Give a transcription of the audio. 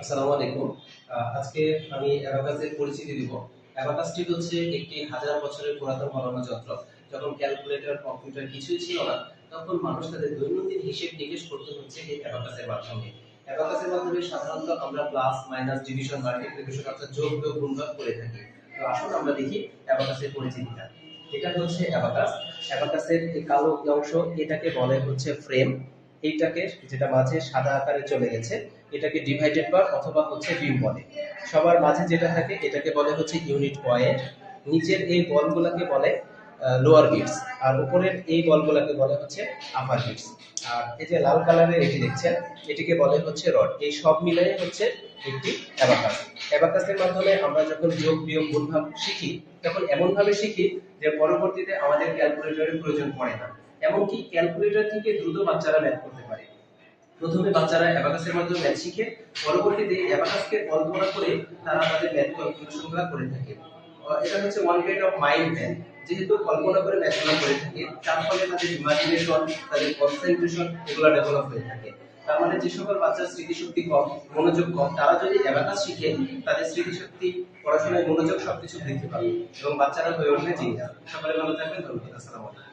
আসসালামু আলাইকুম। আজকে আমি অ্যাবাকাসের পরিচিতি দিব। অ্যাবাকাসটি হচ্ছে একটি হাজার বছরের পুরাতন গণনা যন্ত্র। যখন ক্যালকুলেটর, কম্পিউটার কিছুই ছিল না, তখন মানুষ তাদের দৈনন্দিন হিসেব নিকেশ করতে হচ্ছে এই অ্যাবাকাসের মাধ্যমে। অ্যাবাকাসের মাধ্যমে সাধারণত আমরা প্লাস, মাইনাস, ডিভিশন, মাল্টিপ্লিকেশন অর্থাৎ যোগ, বিয়োগ, গুণভাগ করে থাকি। তো আসুন আমরা দেখি অ্যাবাকাসের পরিচিতিটা। এটা হচ্ছে অ্যাবাকাস। অ্যাবাকাসের এই কালো অংশ এটাকে বলে হচ্ছে ফ্রেম। এইটাকে যেটা মাঝে সাদা আকারে চলে গেছে এটাকে ডিভাইডেড বার অথবা হচ্ছে বিম বলে। সবার মাঝে যেটা থাকে এটাকে বলে হচ্ছে ইউনিট পয়েন্ট। নিচের এই বলগুলোকে বলে লোয়ার বিটস, আর উপরের এই বলগুলোকে বলে হচ্ছে আপার বিটস। আর এই যে লাল কালারের এটি দেখছেন এটিকে বলে হচ্ছে রড। এই সব মিলিয়ে হচ্ছে একটি অ্যাবাকাস। অ্যাবাকাসের মাধ্যমে আমরা যখন যোগ, বিয়োগ, গুণভাগ শিখি তখন এমন ভাবে শিখি যে পরবর্তীতে আমাদের ক্যালকুলেটরের প্রয়োজন পড়ে না। এমনকি ক্যালকুলেটর থেকে দ্রুত বাচ্চারা ম্যাথ করতে পারে। প্রথমে বাচ্চারা অ্যাবাকাসের মাধ্যমে ম্যাথ শিখে, পরবর্তীতে অ্যাবাকাসকে কল্পনা করে তারা তাদের ম্যাথ ক্যালকুলেশনগুলো করে থাকে। এটা হচ্ছে one kind of mind math. যেহেতু কল্পনা করে ম্যাথগুলো করে থাকে, তার ফলে তাদের ইমাজিনেশন, তাদের কনসেন্ট্রেশন এগুলো ডেভেলপ হয়ে থাকে। তার মানে যে সকল বাচ্চার স্মৃতিশক্তি কম, মনোযোগ কম, তারা যদি অ্যাবাকাস শিখে তাদের স্মৃতিশক্তি, পড়াশোনায় মনোযোগ সবকিছু বৃদ্ধি পাবে এবং বাচ্চারা হয়ে উঠবে জিনিয়াস। সকলে ভালো থাকবেন। ধন্যবাদ। আসসালামু আলাইকুম।